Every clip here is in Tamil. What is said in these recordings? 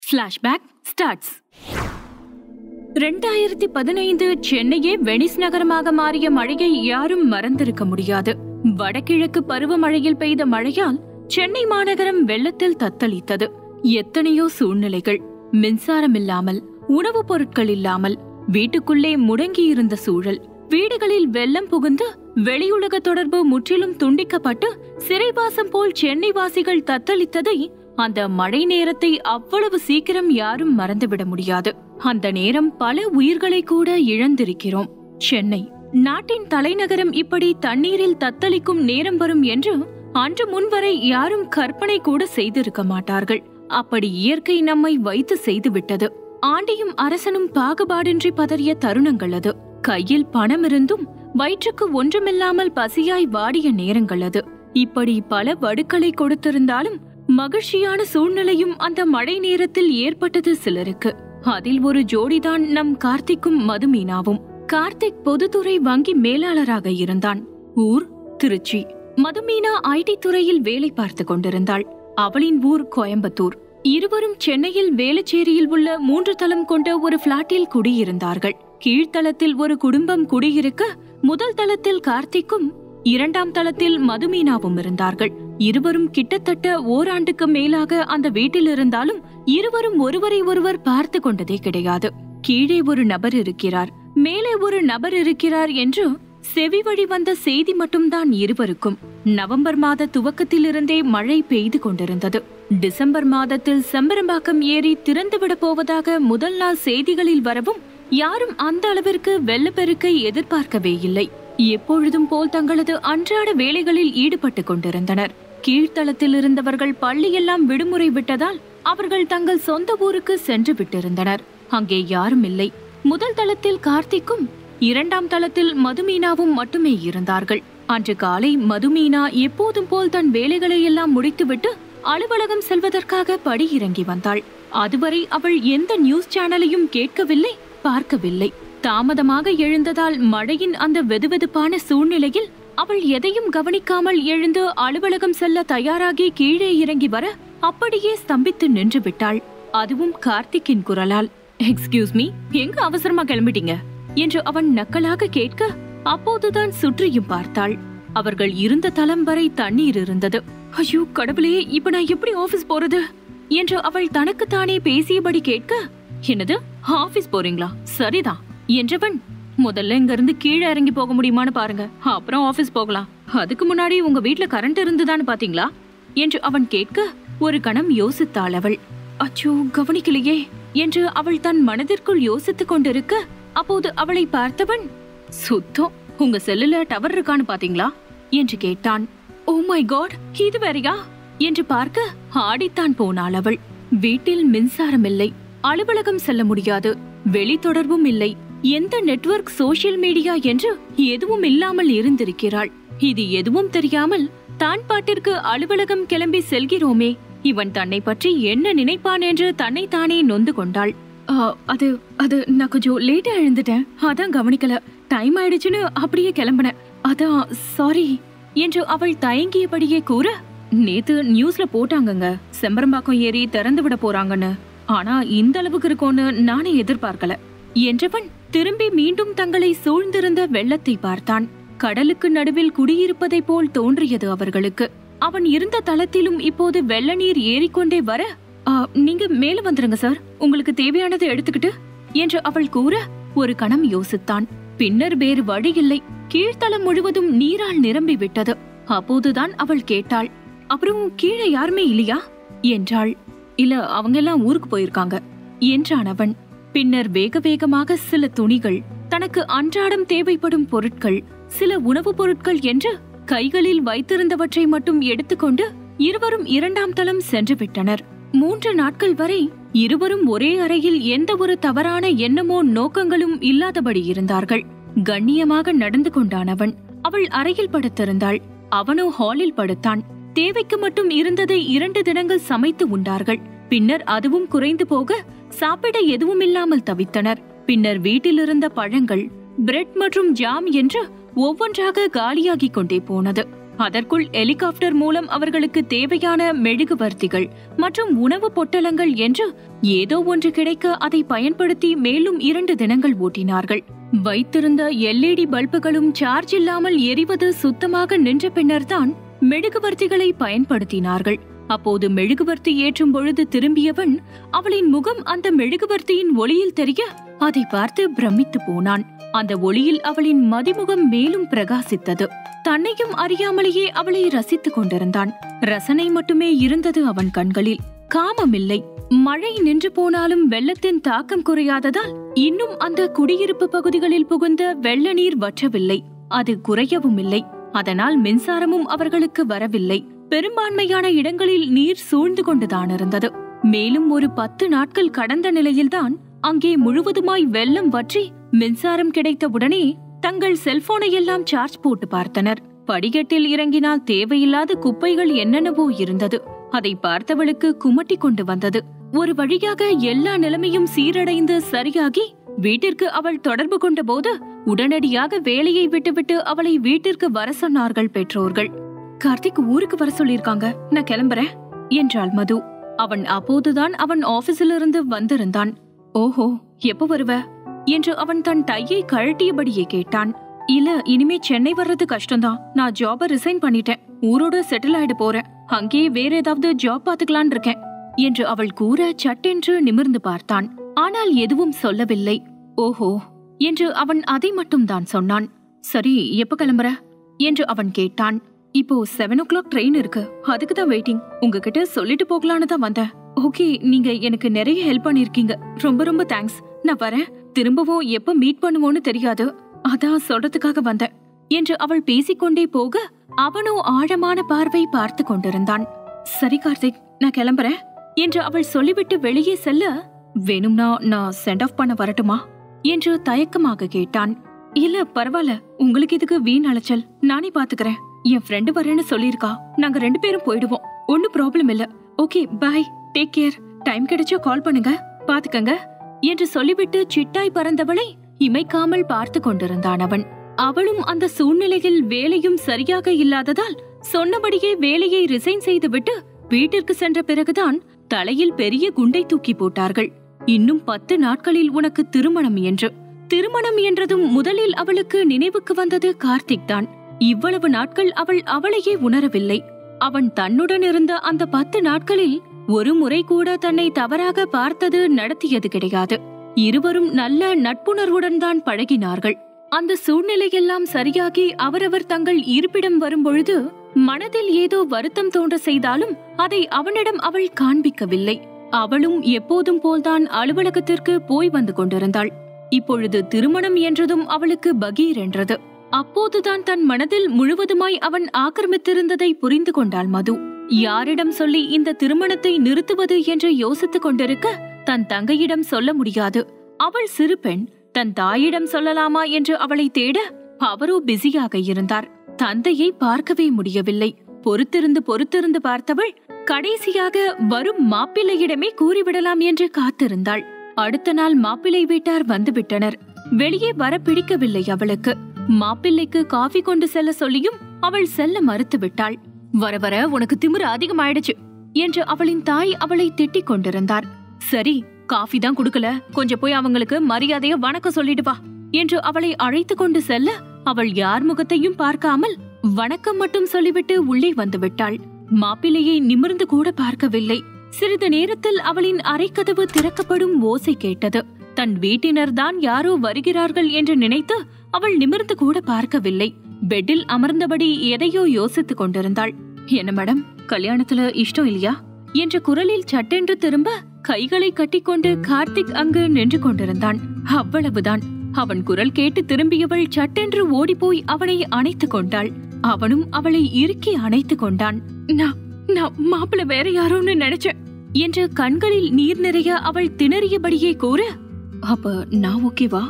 Flashback starts. 2015 சென்னையே வெனிஸ் நகரமாக மாறிய மழையை யாரும் மறந்திருக்க முடியாது. வடகிழக்கு பருவமழையில் பெய்த மழையால் சென்னை மாநகரம் வெள்ளத்தில் தத்தளித்தது. எத்தனையோ சூழ்நிலைகள், மின்சாரம் இல்லாமல், உணவுப் பொருட்கள் இல்லாமல், வீட்டுக்குள்ளே முடங்கியிருந்த சூழல், வீடுகளில் வெள்ளம் புகுந்து வெளியுலக தொடர்பு முற்றிலும் துண்டிக்கப்பட்டு சிறைவாசம் போல் சென்னை வாசிகள் தத்தளித்ததை அந்த மழை நேரத்தை அவ்வளவு சீக்கிரம் யாரும் மறந்துவிட முடியாது. அந்த நேரம் பல உயிர்களை கூட இழந்திருக்கிறோம். சென்னை நாட்டின் தலைநகரம் இப்படி தண்ணீரில் தத்தளிக்கும் நேரம் வரும் என்று அன்று முன்வரை யாரும் கற்பனை கூட செய்திருக்க மாட்டார்கள். அப்படி இயற்கை நம்மை வைத்து செய்துவிட்டது. ஆண்டியும் அரசனும் பாகுபாடின்றி பதறிய தருணங்கள் அது. கையில் பணம் இருந்தும் வயிற்றுக்கு ஒன்றுமில்லாமல் பசியாய் வாடிய நேரங்கள் அது. இப்படி பல வடுக்களை கொடுத்திருந்தாலும் மகிழ்ச்சியான சூழ்நிலையும் அந்த மழை நேரத்தில் ஏற்பட்டது சிலருக்கு. அதில் ஒரு ஜோடிதான் நம் கார்த்திக்கும் மதுமீனாவும். கார்த்திக் பொதுத்துறை வங்கி மேலாளராக இருந்தான். ஊர் திருச்சி. மதுமீனா ஐடி துறையில் வேலை பார்த்து கொண்டிருந்தாள். அவளின் ஊர் கோயம்புத்தூர். இருவரும் சென்னையில் வேளச்சேரியில் உள்ள 3 தளம் கொண்ட ஒரு பிளாட்டில் குடியிருந்தார்கள். கீழ்த்தளத்தில் ஒரு குடும்பம் குடியிருக்க முதல் தளத்தில் கார்த்திக்கும் 2ஆம் தளத்தில் மதுமீனாவும் இருந்தார்கள். இருவரும் கிட்டத்தட்ட ஓராண்டுக்கு மேலாக அந்த வீட்டில் இருந்தாலும் இருவரும் ஒருவரை ஒருவர் பார்த்து கொண்டதே கிடையாது. கீழே ஒரு நபர் இருக்கிறார், மேலே ஒரு நபர் இருக்கிறார் என்று செவி வழி வந்த செய்தி மட்டும்தான் இருவருக்கும். நவம்பர் மாத துவக்கத்திலிருந்தே மழை பெய்து கொண்டிருந்தது. டிசம்பர் மாதத்தில் செம்பரம்பாக்கம் ஏரி திறந்துவிட போவதாக முதல் நாள் செய்திகளில் வரவும் யாரும் அந்த அளவிற்கு வெள்ளப்பெருக்கை எதிர்பார்க்கவே இல்லை. எப்பொழுதும் போல் தங்களது அன்றாட வேலைகளில் ஈடுபட்டு கொண்டிருந்தனர். கீழ்த்தளத்தில் இருந்தவர்கள் பள்ளியெல்லாம் விடுமுறை விட்டதால் அவர்கள் தங்கள் சொந்த ஊருக்கு சென்று விட்டிருந்தனர். அங்கே யாரும் இல்லை. முதல் தளத்தில் கார்த்திக்கும் 2ஆம் தளத்தில் மதுமீனாவும் மட்டுமே இருந்தார்கள். அன்று காலை மதுமீனா எப்போதும் போல் தன் வேலைகளை எல்லாம் முடித்துவிட்டு அலுவலகம் செல்வதற்காக படி இறங்கி வந்தாள். அதுவரை அவள் எந்த நியூஸ் சேனலையும் கேட்கவில்லை, பார்க்கவில்லை. தாமதமாக எழுந்ததால் மழையின் அந்த வெதுவெதுப்பான சூழ்நிலையில் அவள் எதையும் கவனிக்காமல் எழுந்து அலுவலகம் செல்ல தயாராகி கீழே இறங்கி வர அப்படியே ஸ்தம்பித்து நின்று விட்டாள். அதுவும் கார்த்திக்கின் குரலால். எக்ஸ்கியூஸ் மீ, எங்க அவசரமா கிளம்பிட்டீங்க என்று அவன் நக்கலாக கேட்க அப்போதுதான் சுற்றியும் பார்த்தாள். அவர்கள் இருந்த தளம் வரை தண்ணீர் இருந்தது. ஐயோ கடவுளே, இப்ப நான் எப்படி ஆபீஸ் போறது என்று அவள் தனக்குத்தானே பேசியபடி கேட்க, என்னது ஆபீஸ் போறீங்களா? சரிதான் என்றவன், முதல்ல இங்க இருந்து கீழே இறங்கி போக முடியுமான்னு பாருங்க, அப்புறம் ஆபீஸ் போகலாம். அதுக்கு முன்னாடி உங்க வீட்டுல கரண்ட் இருந்துதான்னு பாத்தீங்களா என்று அவன் கேட்க ஒரு கணம் யோசித்தாள் அவள். அச்சோ கவனிக்கலையே என்று அவள் தன் மனதிற்குள் யோசித்துக் கொண்டிருக்க அப்போது அவளை பார்த்தவன், சுத்தம் உங்க செல்லுல டவர் இருக்கான்னு பாத்தீங்களா என்று கேட்டான். ஓ மை காட், இது வேறையா என்று பார்க்க ஆடித்தான் போனாள் அவள். வீட்டில் மின்சாரம் இல்லை, அலுவலகம் செல்ல முடியாது, வெளி தொடர்பும் இல்லை, எந்த நெட்வொர்க், சோசியல் மீடியா என்று எதுவும் இல்லாமல் இருந்திருக்கிறாள். இது எதுவும் தெரியாமல் தான் பாட்டிற்கு அலுவலகம் கிளம்பி செல்கிறோமே, இவன் தன்னை பற்றி என்ன நினைப்பான் என்று தன்னை தானே நொந்து கொண்டாள். அது அது நான் கொஞ்சம் லேட்டா எழுந்துட்டேன், அதான் கவனிக்கல. டைம் ஆயிடுச்சுன்னு அப்படியே கிளம்பினேன், அதான் சாரி என்று அவள் தயங்கியபடியே கூற, நேத்து நியூஸ்ல போட்டாங்கங்க செம்பரம்பாக்கம் ஏரி திறந்து விட போறாங்கன்னு, ஆனா இந்த அளவுக்கு இருக்கும்னு நானே எதிர்பார்க்கல என்றவன் திரும்பி மீண்டும் தங்களை சூழ்ந்திருந்த வெள்ளத்தை பார்த்தான். கடலுக்கு நடுவில் குடியிருப்பதை போல் தோன்றியது அவர்களுக்கு. அவன் இருந்த தளத்திலும் இப்போது வெள்ள நீர் ஏறிக்கொண்டே வர, நீங்க மேல வந்துருங்க சார், உங்களுக்கு தேவையானதை எடுத்துக்கிட்டு என்று அவள் கூற ஒரு கணம் யோசித்தான். பின்னர் வேறு வழி இல்லை. கீழ்த்தளம் முழுவதும் நீரால் நிரம்பி விட்டது. அப்போதுதான் அவள் கேட்டாள், அப்புறம் கீழே யாருமே இல்லையா என்றாள். இல்ல, அவங்க எல்லாம் ஊருக்கு போயிருக்காங்க என்றான் அவன். பின்னர் வேக வேகமாக சில துணிகள், தனக்கு அன்றாடம் தேவைப்படும் பொருட்கள், சில உணவுப் பொருட்கள் என்று கைகளில் வைத்திருந்தவற்றை மட்டும் எடுத்துக்கொண்டு இருவரும் 2ஆம் தளம் சென்று விட்டனர். 3 நாட்கள் வரை இருவரும் ஒரே அறையில் எந்த ஒரு தவறான எண்ணமோ நோக்கங்களும் இல்லாதபடி இருந்தார்கள். கண்ணியமாக நடந்து கொண்டான் அவன். அவள் அறையில் படுத்திருந்தாள், அவனோ ஹாலில் படுத்தான். தேவைக்கு மட்டும் இருந்ததை 2 தினங்கள் சமைத்து உண்டார்கள். பின்னர் அதுவும் குறைந்து போக சாப்பிட எதுவும் இல்லாமல் தவித்தனர். பின்னர் வீட்டில் இருந்த பழங்கள், பிரெட் மற்றும் ஜாம் என்று ஒவ்வொன்றாக காலியாகிக் கொண்டே போனது. அதற்குள் ஹெலிகாப்டர் மூலம் அவர்களுக்கு தேவையான மெழுகுவர்த்திகள் மற்றும் உணவு பொட்டலங்கள் என்று ஏதோ ஒன்று கிடைக்க அதை பயன்படுத்தி மேலும் 2 தினங்கள் ஓட்டினார்கள். வைத்திருந்த LED பல்புகளும் சார்ஜ் இல்லாமல் எரிவது சுத்தமாக நின்ற பின்னர்தான் மெழுகுவர்த்திகளை பயன்படுத்தினார்கள். அப்போது மெழுகுவர்த்தி ஏற்றும் பொழுது திரும்பியவன் அவளின் முகம் அந்த மெழுகுவர்த்தியின் ஒளியில் தெரிய அதை பார்த்து பிரமித்து போனான். அந்த ஒளியில் அவளின் மதிமுகம் மேலும் பிரகாசித்தது. தன்னையும் அறியாமலேயே அவளை ரசித்துக் கொண்டிருந்தான். ரசனை மட்டுமே இருந்தது அவன் கண்களில், காமமில்லை. மழை நின்று போனாலும் வெள்ளத்தின் தாக்கம் குறையாததால் இன்னும் அந்த குடியிருப்பு பகுதிகளில் புகுந்த வெள்ள நீர் வற்றவில்லை, அது குறையவும் இல்லை. அதனால் மின்சாரமும் அவர்களுக்கு வரவில்லை. பெரும்பான்மையான இடங்களில் நீர் சூழ்ந்து கொண்டுதான் இருந்தது. மேலும் ஒரு 10 நாட்கள் கடந்த நிலையில்தான் அங்கே முழுவதுமாய் வெள்ளம் வற்றி மின்சாரம் கிடைத்தவுடனே தங்கள் செல்போனை எல்லாம் சார்ஜ் போட்டு பார்த்தனர். படிக்கட்டில் இறங்கினால் தேவையில்லாத குப்பைகள் என்னென்னவோ இருந்தது. அதை பார்த்தவளுக்கு குமட்டி கொண்டு வந்தது. ஒரு வழியாக எல்லா நிலைமையும் சீரடைந்து சரியாகி வீட்டிற்கு அவள் தொடர்பு கொண்ட போது உடனடியாக வேலையை விட்டுவிட்டு அவளை வீட்டிற்கு வர சொன்னார்கள் பெற்றோர்கள். கார்த்திக் ஊருக்கு வர சொல்லிருக்காங்க, நான் கிளம்புறேன் என்றாள் மது. அவன் அப்போதுதான் அவன் ஆபீஸிலிருந்து வந்திருந்தான். ஓஹோ, எப்ப வருவ என்று அவன் தன் டையை கழட்டியபடியே கேட்டான். இல்ல, இனிமே சென்னை வர்றது கஷ்டம்தான். நான் ஜாப ரிசைன் பண்ணிட்டேன். ஊரோட செட்டில் ஆயிட போறேன். அங்கேயே வேற ஏதாவது ஜாப் பாத்துக்கலான் இருக்கேன் என்று அவள் கூற சட்டென்று நிமிர்ந்து பார்த்தான். ஆனால் எதுவும் சொல்லவில்லை. ஓஹோ என்று அவன் அதை மட்டும் தான் சொன்னான். சரி, எப்ப கிளம்புற என்று அவன் கேட்டான். இப்போ 7 o'clock ட்ரெயின் இருக்கு, அதுக்குதான் வெயிட்டிங். உங்ககிட்ட சொல்லிட்டு போகலான்னு தான் வந்தேன். ஓகே, நீங்க எனக்கு நிறைய ஹெல்ப் பண்ணிருக்கீங்க, ரொம்ப ரொம்ப தேங்க்ஸ். நான் வரேன். திரும்பவும் எப்ப மீட் பண்ணுவோன்னு தெரியாது, அதான் சொல்றதுக்காக வந்தேன் என்று அவள் பேசிக்கொண்டே போக அவனோ ஆழமான பார்வை பார்த்து கொண்டிருந்தான். சரி கார்த்திக், நான் கிளம்புறேன் என்று அவள் சொல்லிவிட்டு வெளியே செல்ல, வேணும்னா நான் சென்ட் ஆஃப் பண்ண வரட்டுமா என்று தயக்கமாக கேட்டான். இல்ல பரவாயில்ல, உங்களுக்கு இதுக்கு வீண் அலைச்சல், நானே பாத்துக்கிறேன். என் ஃப்ரெண்டு வரேன்னு சொல்லிருக்கா, நாங்க 2 பேரும் போயிடுவோம், ஒன்னும் ப்ராப்ளம் இல்ல. Okay bye, take care. Time கிடைச்சா கால் பண்ணுங்க, பாத்துக்கங்க என்று சொல்லிவிட்டு சிட்டாய் பறந்தவளை இமைக்காமல் பார்த்து கொண்டிருந்தான் அவன். அவளும் அந்த சூழ்நிலையில் வேலையும் சரியாக இல்லாததால் சொன்னபடியே வேலையை ரிசைன் செய்துவிட்டு வீட்டிற்கு சென்ற பிறகுதான் தலையில் பெரிய குண்டை தூக்கி போட்டார்கள். இன்னும் 10 நாட்களில் உனக்கு திருமணம் என்று. திருமணம் என்றதும் முதலில் அவளுக்கு நினைவுக்கு வந்தது கார்த்திக் தான். இவ்வளவு நாட்கள் அவள் அவளையே உணரவில்லை. அவன் தன்னுடன் இருந்த அந்த 10 நாட்களில் ஒரு முறை கூட தன்னை தவறாக பார்த்தது நடத்தியது கிடையாது. இருவரும் நல்ல நட்புணர்வுடன் தான் பழகினார்கள். அந்த சூழ்நிலையெல்லாம் சரியாகி அவரவர் தங்கள் இருப்பிடம் வரும்பொழுது மனதில் ஏதோ வருத்தம் தோன்ற செய்தாலும் அதை அவனிடம் அவள் காண்பிக்கவில்லை. அவளும் எப்போதும் போல்தான் அலுவலகத்திற்கு போய் வந்து கொண்டிருந்தாள். இப்பொழுது திருமணம் என்றதும் அவளுக்கு பகீர் என்றது. அப்போதுதான் தன் மனதில் முழுவதுமாய் அவன் ஆக்கிரமித்திருந்ததை புரிந்து கொண்டாள் மது. யாரிடம் சொல்லி இந்த திருமணத்தை நிறுத்துவது என்று யோசித்துக் கொண்டிருக்க தன் தங்கையிடம் சொல்ல முடியாது. அவள் சிறு பெண், தன் தாயிடம் சொல்லலாமா என்று அவளை தேட அவரோ பிஸியாக இருந்தார். தந்தையை பார்க்கவே முடியவில்லை. பொறுத்திருந்து பார்த்தவள் கடைசியாக வரும் மாப்பிள்ளையிடமே கூறிவிடலாம் என்று காத்திருந்தாள். அடுத்த நாள் மாப்பிள்ளை வீட்டார் வந்துவிட்டனர். வெளியே வர பிடிக்கவில்லை அவளுக்கு. மாப்பிள்ளைக்கு காஃபி கொண்டு செல்ல சொல்லியும் அவள் செல்ல மறுத்துவிட்டாள். வர வர உனக்கு திமிரு அதிகமாயிடுச்சு என்று அவளின் தாய் அவளை திட்டிக் கொண்டிருந்தார். சரி, காஃபி தான் குடுக்கல, கொஞ்சம் போய் அவங்களுக்கு மரியாதைய வணக்கம் சொல்லிட்டு வா என்று அவளை அழைத்து கொண்டு செல்ல அவள் யார் முகத்தையும் பார்க்காமல் வணக்கம் மட்டும் சொல்லிவிட்டு உள்ளே வந்து விட்டாள். மாப்பிள்ளையை நிமிர்ந்து கூட பார்க்கவில்லை. சிறிது நேரத்தில் அவளின் அறைக்கதவு திறக்கப்படும் ஓசை கேட்டது. தன் வீட்டினர் தான் யாரோ வருகிறார்கள் என்று நினைத்து அவள் நிமிர்ந்து கூட பார்க்கவில்லை. பெட்டில் அமர்ந்தபடி எதையோ யோசித்துக் கொண்டிருந்தாள். என்ன மேடம், கல்யாணத்துல இஷ்டம் இல்லையா என்ற குரலில் சட்டென்று திரும்ப கைகளை கட்டிக்கொண்டு கார்த்திக் அங்கு நின்று கொண்டிருந்தான். அவ்வளவுதான். அவன் குரல் கேட்டு திரும்பியவள் சட்டென்று ஓடிப்போய் அவனை அணைத்துக் கொண்டாள். அவனும் அவளை இறுக்கி அணைத்துக் கொண்டான். நான் மாப்பிள்ள வேற யாரோன்னு நினைச்சேன் என்று கண்களில் நீர் நிறைய அவள் திணறியபடியே கூற, அப்ப நான் ஓகேவா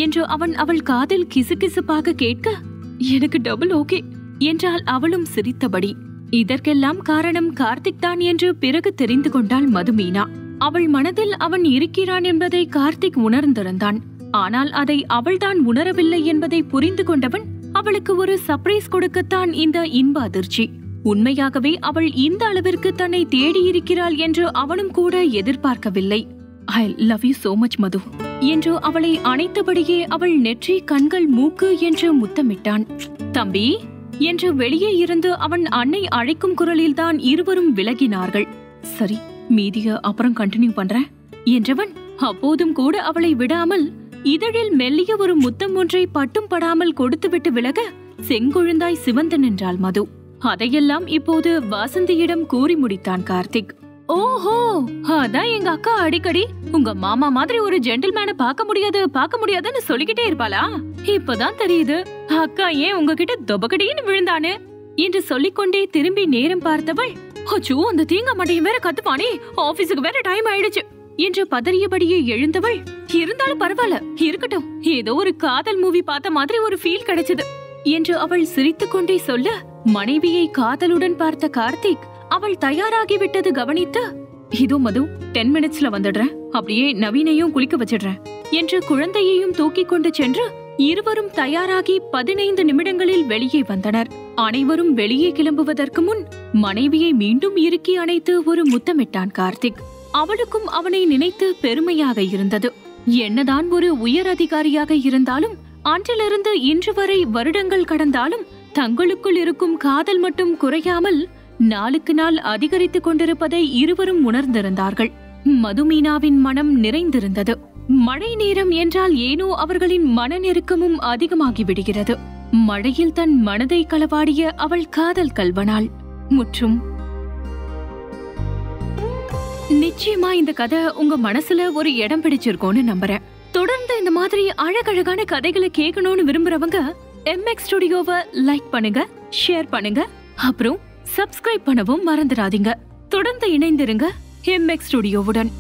என்று அவன் அவள் காதில் கிசுகிசுப்பாக கேட்க, எனக்கு டபுள் ஓகே என்றால் அவளும் சிரித்தபடி. இதற்கெல்லாம் காரணம் கார்த்திக் தான் என்று பிறகு தெரிந்து கொண்டாள் மதுமீனா. அவள் மனதில் அவன் இருக்கிறான் என்பதை கார்த்திக் உணர்ந்திருந்தான். ஆனால் அதை அவள்தான் உணரவில்லை என்பதை புரிந்து கொண்டவன் அவளுக்கு ஒரு சர்ப்ரைஸ் கொடுக்கத்தான் இந்த இன்ப அதிர்ச்சி. உண்மையாகவே அவள் இந்த அளவிற்கு தன்னை தேடியிருக்கிறாள் என்று அவனும் கூட எதிர்பார்க்கவில்லை. I love you so much Madhu என்று அவளை அணைத்தபடியே அவள் நெற்றி, கண்கள், மூக்கு என்று முத்தமிட்டான். தம்பி என்று வெளியே இருந்து அவன் அன்னை அழைக்கும் குரலில்தான் இருவரும் விலகினார்கள். சரி, மீதிய அப்புறம் கண்டினியூ பண்றேன் என்றவன் அப்போதும் கூட அவளை விடாமல் இதழில் மெல்லிய ஒரு முத்தம் ஒன்றை பட்டும் படாமல் கொடுத்துவிட்டு விலக செங்கொழுந்தாய் சிவந்து நின்றாள் மது. அதையெல்லாம் இப்போது வாசந்தியிடம் கூறி முடித்தான் கார்த்திக். ஓஹோ, அதான் எங்க அக்கா அடிக்கடி உங்க மாமா மாதிரி ஒரு ஜென்டில்மேனை பார்க்க முடியாதுன்னு சொல்லிக்கிட்டே இருப்பாளா? இப்பதான் தெரியுது அக்கா ஏன் உங்ககிட்ட தொபகடின்னு விழுந்தானு என்று சொல்லிக்கொண்டே திரும்பி நேரம் பார்த்தவள், அச்சோ அந்த தீங்க மண்டையும் வேற கத்துப்பானே, ஆபீஸுக்கு வேற டைம் ஆயிடுச்சு என்று பதறியபடியே எழுந்தவள், இருந்தாலும் பரவாயில்ல இருக்கட்டும், ஏதோ ஒரு காதல் மூவி பார்த்த மாதிரி ஒரு ஃபீல் கிடைச்சது என்று அவள் சிரித்துக் கொண்டே சொல்ல, மனைவியை காதலுடன் பார்த்த கார்த்திக் அவள் தயாராகிவிட்டது கவனித்து, இதோ மது 10 மினிட்ஸ்ல வந்துடுறேன், அப்படியே நவீனையும் குளிக்க வச்சிடுறேன் என்று குழந்தையையும் தூக்கிக் கொண்டு சென்று இருவரும் தயாராகி 15 நிமிடங்களில் வெளியே வந்தனர். அனைவரும் வெளியே கிளம்புவதற்கு முன் மனைவியை மீண்டும் இறுக்கி அணைத்து ஒரு முத்தமிட்டான் கார்த்திக். அவளுக்கும் அவனை நினைத்து பெருமையாக இருந்தது. என்னதான் ஒரு உயர் அதிகாரியாக இருந்தாலும் அன்றிலிருந்து இன்று வரை வருடங்கள் கடந்தாலும் தங்களுக்குள் இருக்கும் காதல் மட்டும் குறையாமல் நாளுக்கு நாள் அதிகரித்துக் கொண்டிருப்பதை இருவரும் உணர்ந்திருந்தார்கள். மதுமீனாவின் மனம் நிறைந்திருந்தது. மழை நேரம் என்றால் ஏனோ அவர்களின் மன நெருக்கமும் அதிகமாகிவிடுகிறது. மழையில் தன் மனதை களவாடிய அவள் காதல் கல்வனாள். முற்றும். நிச்சயமா இந்த கதை உங்க மனசுல ஒரு இடம் பிடிச்சிருக்கோன்னு நம்புறேன். தொடர்ந்து இந்த மாதிரி அழகழகான கதைகளை கேட்கணும்னு விரும்புறவங்க MX ஸ்டுடியோவை லைக் பண்ணுங்க, ஷேர் பண்ணுங்க, அப்புறம் சப்ஸ்கிரைப் பண்ணவும் மறந்துடாதீங்க. தொடர்ந்து இணைந்திருங்க MX ஸ்டுடியோவுடன்.